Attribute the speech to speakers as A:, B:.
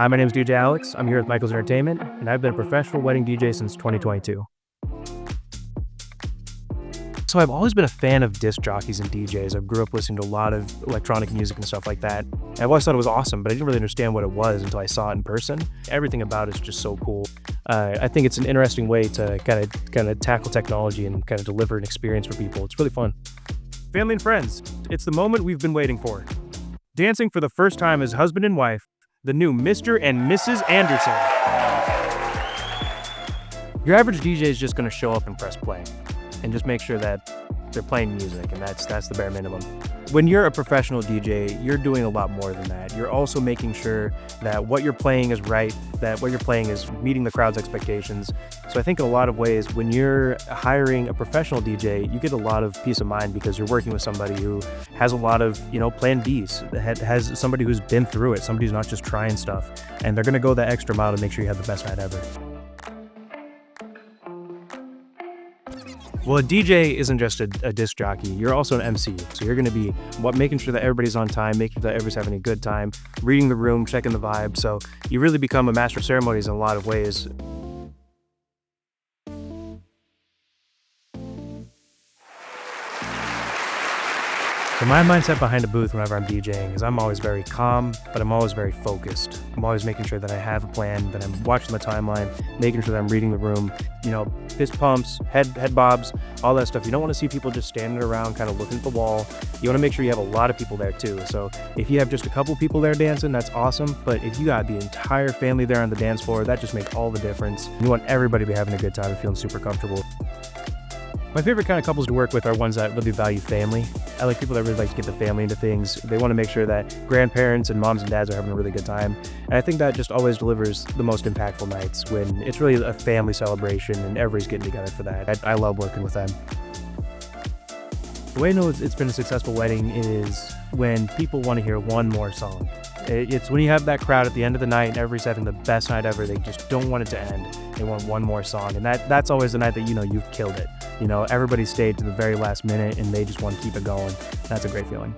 A: Hi, my name is DJ Alex. I'm here with Michaels Entertainment, and I've been a professional wedding DJ since 2022. So I've always been a fan of disc jockeys and DJs. I grew up listening to a lot of electronic music and stuff like that. And I've always thought it was awesome, but I didn't really understand what it was until I saw it in person. Everything about it is just so cool. I think it's an interesting way to kind of tackle technology and kind of deliver an experience for people. It's really fun. Family and friends, it's the moment we've been waiting for. Dancing for the first time as husband and wife, the new Mr. and Mrs. Anderson. Your average DJ is just going to show up and press play and just make sure that they're playing music, and that's the bare minimum. When you're a professional DJ, you're doing a lot more than that. You're also making sure that what you're playing is right, that what you're playing is meeting the crowd's expectations. So I think in a lot of ways, when you're hiring a professional DJ, you get a lot of peace of mind because you're working with somebody who has a lot of, plan Bs, has somebody who's been through it, somebody who's not just trying stuff, and they're gonna go that extra mile to make sure you have the best night ever. Well, a DJ isn't just a disc jockey. You're also an MC. So you're going to be making sure that everybody's on time, making sure that everybody's having a good time, reading the room, checking the vibe. So you really become a master of ceremonies in a lot of ways. So my mindset behind a booth whenever I'm DJing is I'm always very calm, but I'm always very focused. I'm always making sure that I have a plan, that I'm watching the timeline, making sure that I'm reading the room, fist pumps, head bobs, all that stuff. You don't want to see people just standing around kind of looking at the wall. You want to make sure you have a lot of people there too. So if you have just a couple people there dancing, that's awesome. But if you got the entire family there on the dance floor, that just makes all the difference. You want everybody to be having a good time and feeling super comfortable. My favorite kind of couples to work with are ones that really value family. I like people that really like to get the family into things. They want to make sure that grandparents and moms and dads are having a really good time. And I think that just always delivers the most impactful nights when it's really a family celebration and everybody's getting together for that. I love working with them. The way I know it's been a successful wedding is when people want to hear one more song. It's when you have that crowd at the end of the night and everybody's having the best night ever. They just don't want it to end. They want one more song. And that's always the night that you've killed it. Everybody stayed to the very last minute and they just want to keep it going. That's a great feeling.